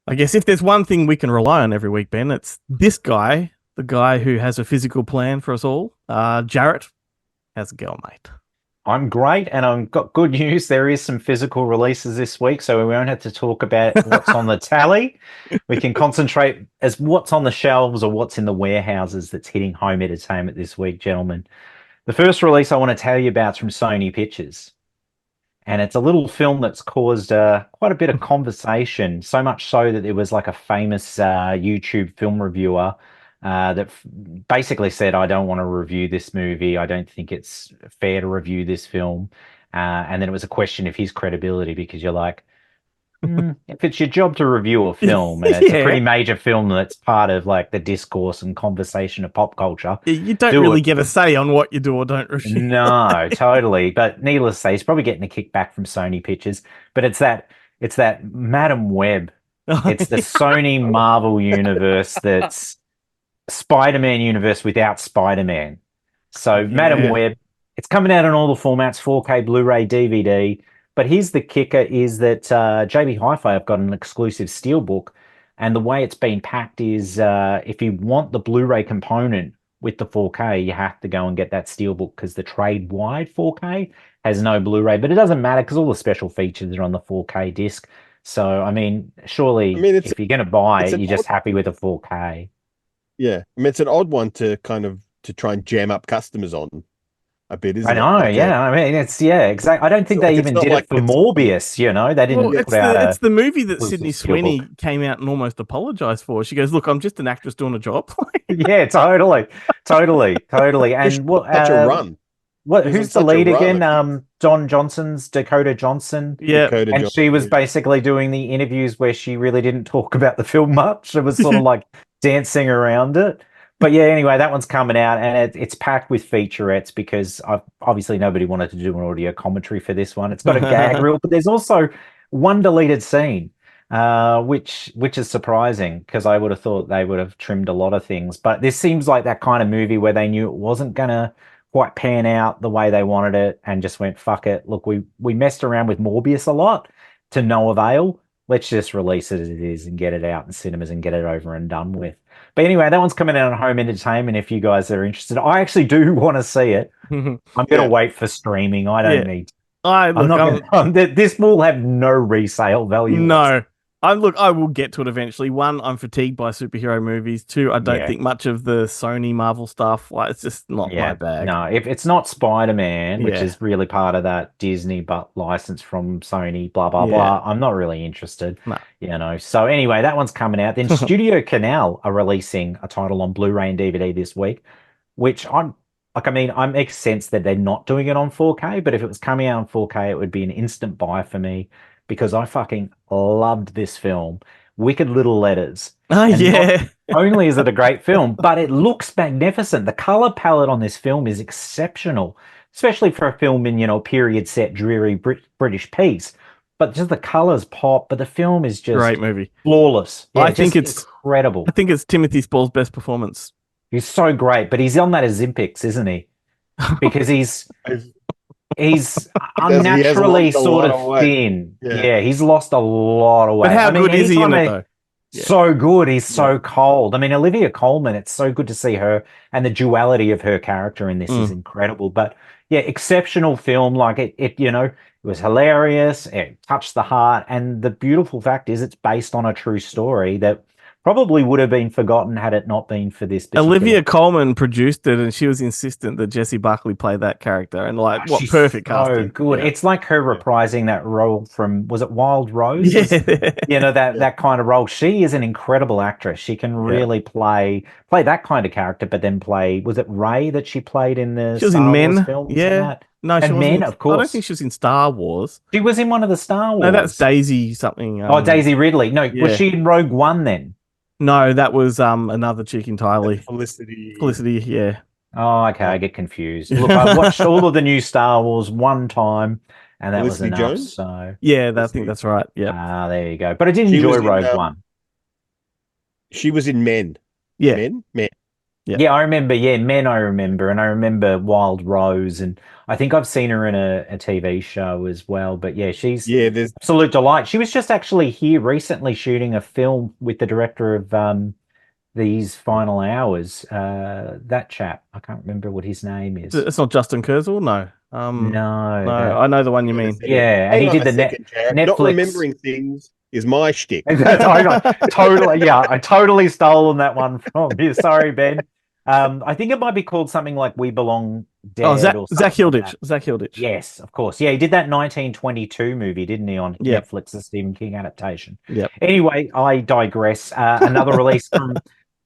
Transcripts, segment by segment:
I guess if there's one thing we can rely on every week, Ben, it's this guy, the guy who has a physical plan for us all. Jarret, how's it going, mate? I'm great, and I've got good news. There is some physical releases this week, so we won't have to talk about what's on the tally. We can concentrate as what's on the shelves or what's in the warehouses that's hitting home entertainment this week, gentlemen. The first release I want to tell you about is from Sony Pictures, and it's a little film that's caused quite a bit of conversation, so much so that there was like a famous YouTube film reviewer basically said, I don't want to review this movie. I don't think it's fair to review this film. And then it was a question of his credibility because you're like, if it's your job to review a film and it's a Yeah. pretty major film that's part of like the discourse and conversation of pop culture, You don't do really it. get a say on what you do or don't review. No, totally. But needless to say, he's probably getting a kickback from Sony Pictures. But it's that Madam Web. It's the Sony Marvel universe that's Spider-Man universe without Spider-Man. So Madam Yeah. Web, it's coming out in all the formats, 4K, Blu-ray, DVD. But here's the kicker is that JB Hi-Fi have got an exclusive steelbook, and the way it's been packed is if you want the Blu-ray component with the 4K, you have to go and get that steelbook because the trade-wide 4K has no Blu-ray. But it doesn't matter because all the special features are on the 4K disc. So, I mean, I surely mean, if you're going to buy it's it, an you're odd, just happy with a 4K. yeah. I mean, it's an odd one to to try and jam up customers on a bit, I isn't it? know, yeah. I mean, it's yeah, exactly. I don't think they It's even not did it like for it's Morbius. They Well, didn't it's put out the a it's the movie that exclusive Sydney steelbook. Sweeney came out and almost apologized for. She goes, "Look, I'm just an actress doing a job." Yeah, totally, totally, totally. because she And was what? on such a run. What? She was on Who's the such a lead run again? of things. Don Johnson's Dakota Johnson, Yeah. Dakota and Johnson. she was Yeah. basically doing the interviews where she really didn't talk about the film much. It was sort of like dancing around it. But yeah, anyway, that one's coming out, and it's packed with featurettes because obviously nobody wanted to do an audio commentary for this one. It's got a gag reel, but there's also one deleted scene, which is surprising because I would have thought they would have trimmed a lot of things. But this seems like that kind of movie where they knew it wasn't gonna quite pan out the way they wanted it, and just went, "Fuck it! Look, we messed around with Morbius a lot to no avail. Let's just release it as it is and get it out in cinemas and get it over and done with." But anyway, that one's coming out on home entertainment if you guys are interested. I actually do want to see it. I'm going to Yeah. wait for streaming. I don't Yeah. need. I I'm look, not going I'm to. This will have no resale value no. I will get to it eventually. One, I'm fatigued by superhero movies. Two, I don't Yeah. think much of the Sony Marvel stuff. Like, it's just not my Yeah, bag. no, if it's not Spider-Man, which Yeah. is really part of that Disney but license from Sony, blah blah Yeah. blah, I'm not really interested, No. So anyway, that one's coming out. Then Studio Canal are releasing a title on Blu-ray and DVD this week, which I'm like, I mean, I make sense that they're not doing it on 4K, but if it was coming out on 4K, it would be an instant buy for me because I fucking loved this film, Wicked Little Letters. Oh And not yeah. only is it a great film, but it looks magnificent. The color palette on this film is exceptional, especially for a film in, period set, dreary British piece. But just the colors pop, but the film is Great just movie. flawless. I Yeah, think just it's I incredible. think it's Timothy Spall's best performance. He's so great, but he's on that Ozempics, isn't he? Because he's He has unnaturally lost a sort lot of of weight. thin. Yeah. Yeah, he's lost a lot of But weight. how I mean, good is he in anytime it I though? Yeah. so good, he's Yeah. so cold. I mean, Olivia Colman, it's so good to see her, and the duality of her character in this is Mm. incredible. But yeah, exceptional film. Like it was hilarious. It touched the heart, and the beautiful fact is, it's based on a true story that probably would have been forgotten had it not been for this particular. Olivia Colman produced it, and she was insistent that Jesse Buckley play that character, and Oh, like, what she's perfect so casting! good. Yeah, It's like her Yeah. reprising that role from, was it Wild Roses? yeah, That Yeah. that kind of role. She is an incredible actress. She can yeah. really play that kind of character, but then play, was it Ray that she played in the She was in Star Wars Men. films and Yeah, that? no, she And wasn't. Men, of I don't think course. she was in Star Wars. She was in one of the Star No, that's Wars. Daisy something. Oh, Daisy Ridley. No, was Yeah, she in Rogue One then? no, that was another chick entirely. Felicity. Felicity. Yeah, Oh, okay, Yeah. I get confused. Look, I've watched all of the new Star Wars one time, and that was Felicity enough. Jones. So, yeah, I think Felicity. that's right. Yeah, there you go. But I did She enjoy was in Rogue One. she was in Men. yeah. Men? Men. Yeah. Yeah, I remember. Yeah, Men, I remember. And I remember Wild Rose. And I think I've seen her in a TV show as well. But yeah, she's Yeah, there's absolute delight. She was just actually here recently shooting a film with the director of These Final Hours. That chap. I can't remember what his name is. It's not Justin Kurzel, no. No, No, I know the one you hang on a mean. second. yeah, and Hang he on did a the second, Jarret. Not Netflix. remembering things is my shtick. Totally, yeah, I totally stolen that one from you. Sorry, Ben. I think it might be called something like "We Belong Oh, Dead" or Zach something like Hilditch. that. Zach Hilditch. Yes, of course. Yeah, he did that 1922 movie, didn't he, on Yep. Netflix, the Stephen King adaptation. Yep. Anyway, I digress. Another release from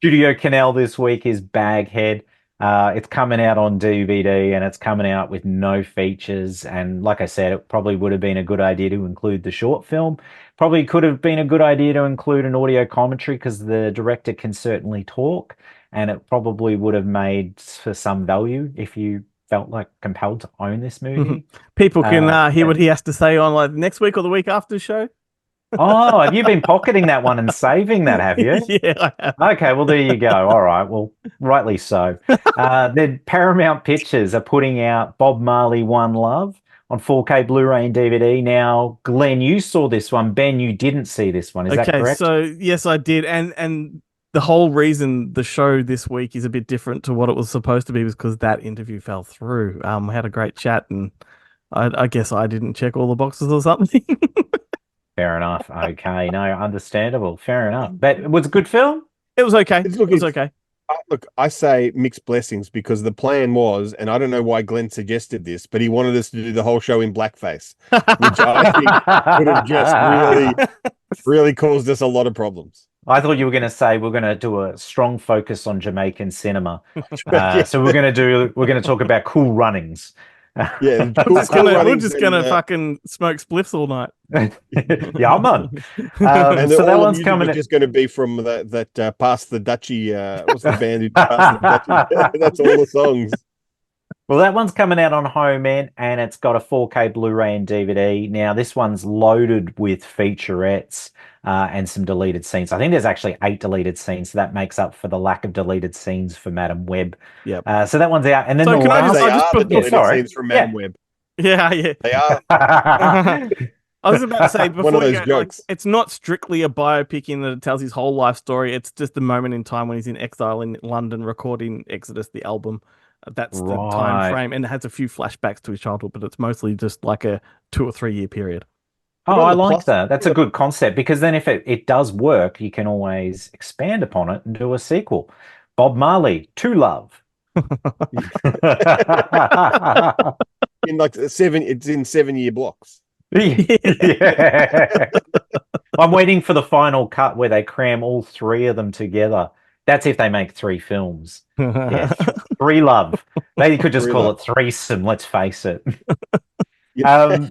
Studio Canal this week is Baghead. It's coming out on DVD and it's coming out with no features. And like I said, it probably would have been a good idea to include the short film. Probably could have been a good idea to include an audio commentary because the director can certainly talk. And it probably would have made for some value if you felt like compelled to own this movie. People can hear Yeah. what he has to say on like next week or the week after the show. Oh, have you been pocketing that one and saving that, have you? Yeah, I have. Okay, well, there you go. All right, well, rightly so. Then Paramount Pictures are putting out Bob Marley One Love on 4K Blu-ray and DVD. Now, Glenn, you saw this one. Ben, you didn't see this one. Is that Okay, correct? so yes, I did, and the whole reason the show this week is a bit different to what it was supposed to be was because that interview fell through. We had a great chat, and I guess I didn't check all the boxes or something. Fair enough. Okay, no, understandable. Fair enough. But it was a good film? It was okay. Look, It was okay. Look, I say mixed blessings because the plan was, and I don't know why Glenn suggested this, but he wanted us to do the whole show in blackface, which I think would have just really caused us a lot I thought you were going to say we're going to do a strong focus on Jamaican cinema. Yeah. So we're going to talk about Cool Runnings. Yeah, We're just gonna fucking smoke spliffs all night. Yeah, man. and So that all one's the music coming. was just going to be from that Pass the Dutchie. What's the band who Pass the Dutchie? That's all the songs. Well, that one's coming out on Home End, and it's got a 4K Blu-ray and DVD. Now, this one's loaded with featurettes and some deleted scenes. I think there's actually 8 deleted scenes, so that makes up for the lack of deleted scenes for Madam Web. Yep. So that one's out, and then So the can I last. just- They I just are put- the yeah, deleted sorry. scenes from Madam Web. Yeah, yeah. They are. I was about to say before One of you those go, like, jokes. it's not strictly a biopic in that it tells his whole life story. It's just the moment in time when he's in exile in London recording Exodus, the album. That's the time Right. frame, and it has a few flashbacks to his childhood, but it's mostly just like a 2 or 3 year period. Oh, Put on I the like plus- that. That's a good concept because then if it does work, you can always expand upon it and do a sequel. Bob Marley, To Love. In like it's in 7-year blocks. Yeah. I'm waiting for the final cut where they cram all 3 of them together. That's if they make 3 films. Yeah, 3 Love. They could just Three call Love. it threesome, let's face it. Yeah.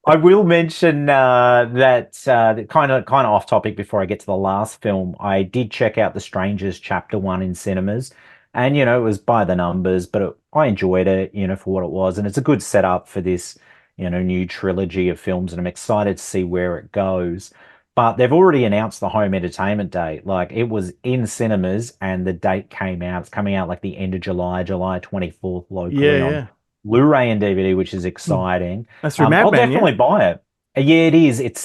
I will mention that kind of off topic before I get to the last film. I did check out The Strangers Chapter 1 in cinemas, and it was by the numbers, but I enjoyed it, for what it was, and it's a good setup for this, new trilogy of films, and I'm excited to see where it goes. But they've already announced the home entertainment date. Like it was in cinemas, and the date came out. It's coming out like the end of July, July 24th locally on yeah. Blu-ray and DVD, which is exciting. That's through I'll Madman, definitely buy it. Yeah, it is. It's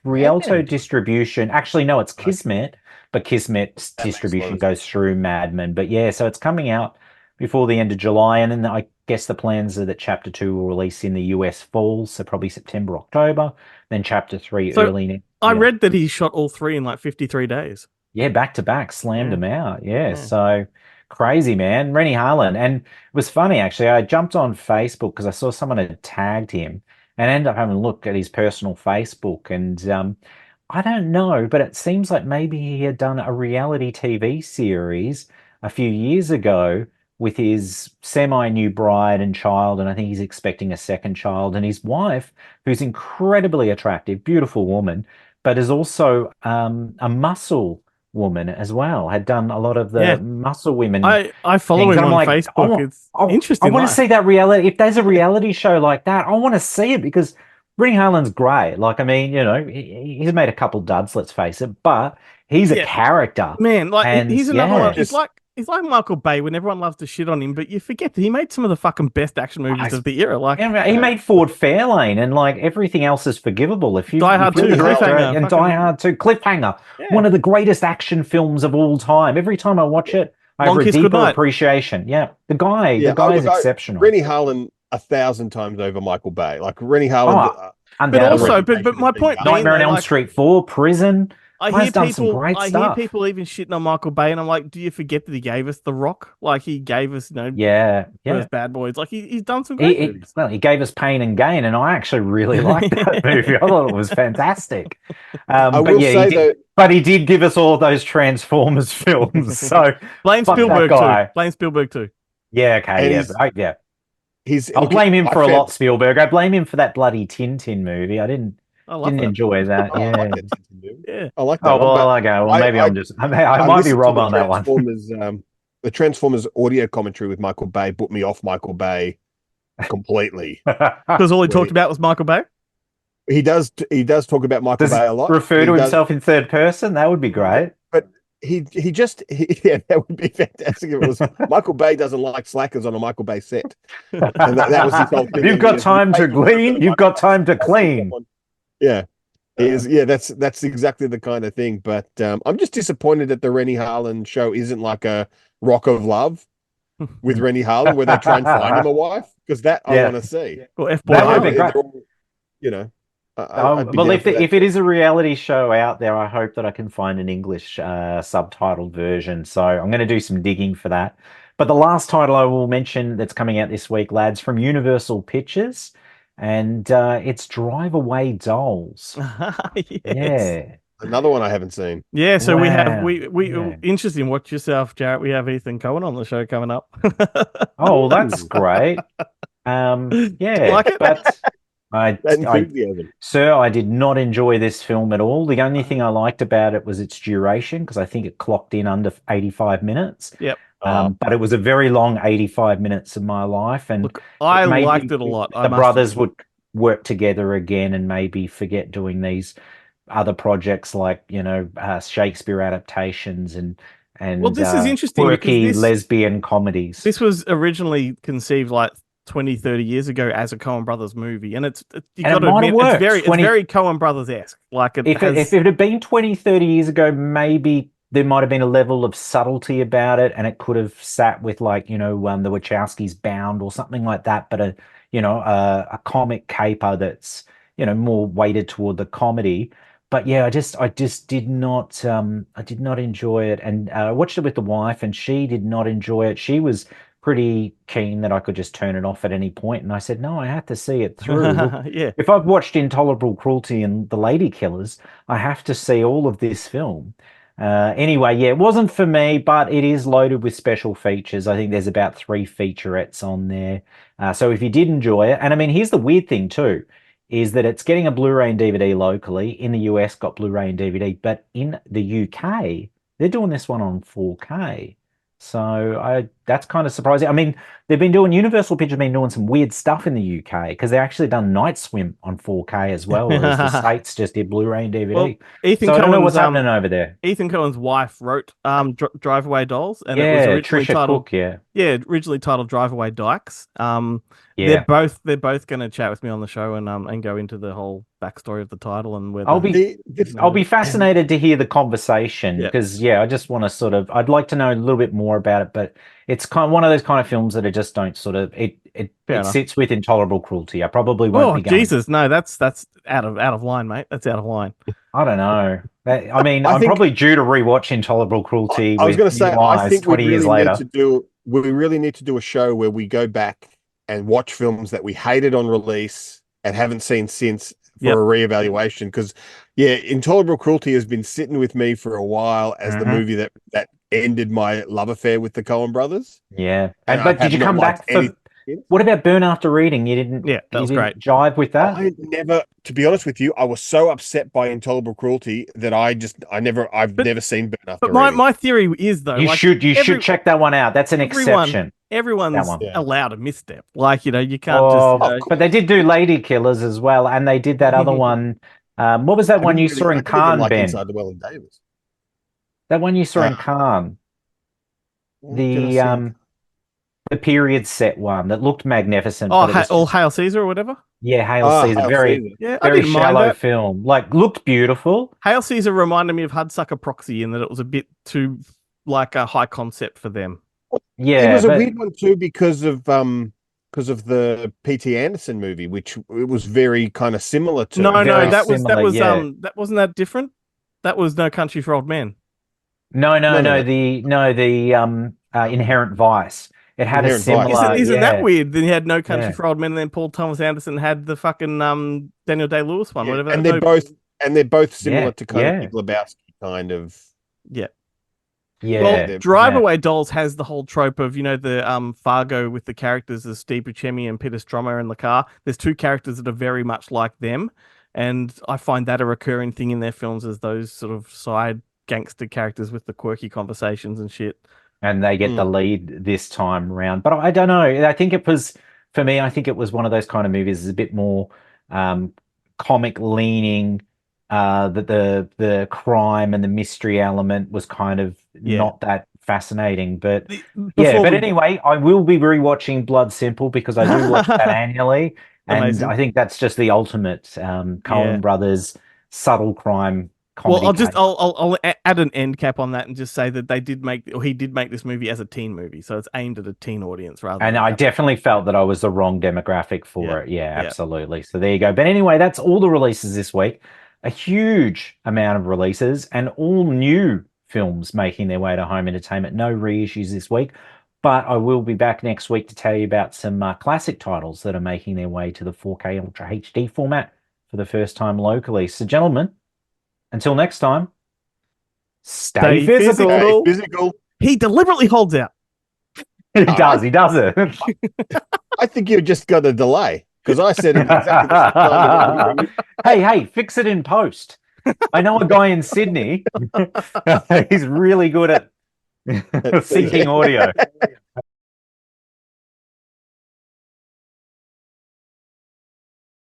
Rialto Madman. distribution. Actually, no, it's Kismet, but Kismet's That makes a lot distribution of goes through Madman. But yeah, so it's coming out before the end of July, and then I guess the plans are that Chapter 2 will release in the US fall, so probably September, October. Then Chapter 3 So, early next I year. read that he shot all 3 in like 53 days. Yeah, back to back, slammed Yeah. them out. Yeah, Yeah. so crazy, man. Rennie Harlan. And it was funny, actually. I jumped on Facebook because I saw someone had tagged him and ended up having a look at his personal Facebook. And I don't know, but it seems like maybe he had done a reality TV series a few years ago with his semi-new bride and child. And I think he's expecting a second child. And his wife, who's incredibly attractive, beautiful woman, but is also a muscle woman as well, had done a lot of the Yeah. muscle women. I follow things. him I'm on like, I Facebook. want- It's I interesting. want to life. see that reality. If there's a reality show like that, I want to see it because Rennie Harlan's great. Like, I mean, he's made a couple duds, let's face it, but he's a Yeah. character. Man, like And he's another yeah. one. It's Just- like he's like Michael Bay when everyone loves to shit on him, but you forget that he made some of the fucking best action movies of the era. Like Yeah, he made Ford Fairlane, and like everything else is forgivable. If you Die Hard 2, Cliffhanger, and Die Hard 2, Cliffhanger, one of the greatest action films of all time. Every time I watch it, I have Long a Kiss deeper Goodnight. appreciation. Yeah, the guy is exceptional. Rennie Harlan 1,000 times over Michael Bay. Like Rennie Harlan. But also, but my point being, Nightmare on Elm Street 4, Prison. I hear people even shitting on Michael Bay, and I'm like, do you forget that he gave us The Rock? Like he gave us, first Bad Boys. Like he's done some great movies. Well, he gave us Pain and Gain, and I actually really liked that movie. I thought it was fantastic. But he did give us all of those Transformers films. So blame Spielberg too. Blame Spielberg too. Yeah, okay, yeah. I'll blame him for a lot, Spielberg. I blame him for that bloody Tintin movie. I didn't enjoy that. I like that Tintin movie. I like that. Oh, well, okay. Well, maybe I might be wrong on that one. The Transformers audio commentary with Michael Bay put me off Michael Bay completely. Because all he talked about was Michael Bay? He does talk about Michael Bay a lot. Refer to himself in third person? That would be great. But that would be fantastic if it was Michael Bay doesn't like slackers on a Michael Bay set. And that was his whole thing. You've got time to glean, you've got time to clean. Yeah. That's exactly the kind of thing. But I'm just disappointed that the Rennie Harlan show isn't like a Rock of Love with Rennie Harlan where they try and find him a wife, because that I want to see. Well, that would be great. Well, if it is a reality show out there, I hope that I can find an English subtitled version. So I'm going to do some digging for that. But the last title I will mention that's coming out this week, lads, from Universal Pictures, and it's Drive Away Dolls. Yes. Yeah. Another one I haven't seen. Yeah, so we interesting. Watch yourself, Jarret. We have Ethan Cohen on the show coming up. Oh, that's great. Like it? But I did not enjoy this film at all. The only thing I liked about it was its duration, because I think it clocked in under 85 minutes. Yep. But it was a very long 85 minutes of my life. And look, I liked it a lot. The brothers would work together again and maybe forget doing these other projects like, Shakespeare adaptations and well, this is interesting, quirky lesbian comedies. This was originally conceived like 20, 30 years ago as a Coen Brothers movie, and it's very Coen Brothers-esque. Like if it had been 20, 30 years ago, maybe there might have been a level of subtlety about it, and it could have sat with the Wachowskis Bound or something like that. But a comic caper that's more weighted toward the comedy. But yeah, I just did not enjoy it, and I watched it with the wife, and she did not enjoy it. She was pretty keen that I could just turn it off at any point, and I said, no, I have to see it through. Yeah. If I've watched Intolerable Cruelty and The Lady Killers, I have to see all of this film. Anyway, yeah, it wasn't for me, but it is loaded with special features. I think there's about 3 featurettes on there. So if you did enjoy it, and I mean, here's the weird thing too, is that it's getting a Blu-ray and DVD locally. In the US, got Blu-ray and DVD, but in the UK, they're doing this one on 4K. So that's kind of surprising. I mean, Universal Pictures have been doing some weird stuff in the UK, because they actually done Night Swim on 4K as well, whereas the States just did Blu-ray and DVD. Well, I don't know what's happening over there. Ethan Cohen's wife wrote Drive Away Dolls, and it was originally titled originally titled Drive Away Dykes. They're both going to chat with me on the show and go into the whole backstory of the title and where I'll be fascinated to hear the conversation, because I just want to I'd like to know a little bit more about it, but it's kind of one of those kind of films that I just don't it sits with Intolerable Cruelty. I probably won't be going. Jesus, no, that's out of line, mate. That's out of line. I don't know. I mean, I'm probably due to rewatch Intolerable Cruelty. I was going to say, I think 20 years later. We really need to do a show where we go back and watch films that we hated on release and haven't seen since for a reevaluation. Because, Intolerable Cruelty has been sitting with me for a while as the movie that ended my love affair with the Coen brothers. Yeah. But did you come back for... What about Burn After Reading? You didn't. Yeah, that was great. Jive with that. I never, to be honest with you, I was so upset by Intolerable Cruelty that I've never seen Burn After Reading. But my theory is though, you should check that one out. That's an exception. Everyone's allowed a misstep. Like you can't just. But they did do Lady Killers as well, and they did that other one. What was that one you saw in Cannes, Ben? Inside Llewellyn Davis. That one you saw in Cannes. What did I The see? the period set one that looked magnificent, Oh, but it was All just Hail Caesar or whatever. Hail Ah, Caesar, Hail very Caesar. Yeah, I very didn't mind shallow that. film. Like looked beautiful. Hail Caesar reminded me of Hudsucker Proxy in that it was a bit too like a high concept for them. It Yeah, was a but weird one too because of the P.T. Anderson movie, which it was very kind of similar to. No, no, very that similar. was Yeah. that wasn't that different. That was No Country for Old Men. No, no, No, no, no. no. The Inherent Vice. It had a Inherent Vice. Isn't similar. isn't that Yeah, weird? Then you had No Country yeah, for Old Men, and then Paul Thomas Anderson had the fucking Daniel Day Lewis one, Yeah, whatever that and no they're both similar yeah, to kind of yeah, Big Lebowski kind of. yeah. Well, yeah, Drive yeah. Away Dolls has the whole trope of, the Fargo with the characters of Steve Buscemi and Peter Strommer in the car. There's two characters that are very much like them, and I find that a recurring thing in their films as those sort of side gangster characters with the quirky conversations and shit. And they get the Mm. lead this time round. But I don't know. I think it was for me. I think it was one of those kind of movies. Is a bit more um, comic leaning. That the crime and the mystery element was kind of Yeah. not that fascinating. But The- yeah. Before But we anyway, I will be rewatching Blood Simple because I do watch that annually, and Amazing. I think that's just the ultimate Yeah. Coen Brothers subtle crime Well, comedy cake. I'll add an end cap on that and just say that he did make this movie as a teen movie, so it's aimed at a teen audience rather And than I definitely felt that I was the wrong demographic yeah, for it. Yeah, yeah. absolutely. So there you go. But anyway, that's all the releases this week. A huge amount of releases and all new films making their way to home entertainment. No reissues this week. But I will be back next week to tell you about some classic titles that are making their way to the 4K Ultra HD format for the first time locally. So, gentlemen, until next time, stay Stay physical. Hey, physical. physical. He deliberately holds out. He does. He does it. I think you just got a delay because I said it exactly the same time. as you. Hey, fix it in post. I know a guy in Sydney. He's really good at syncing audio.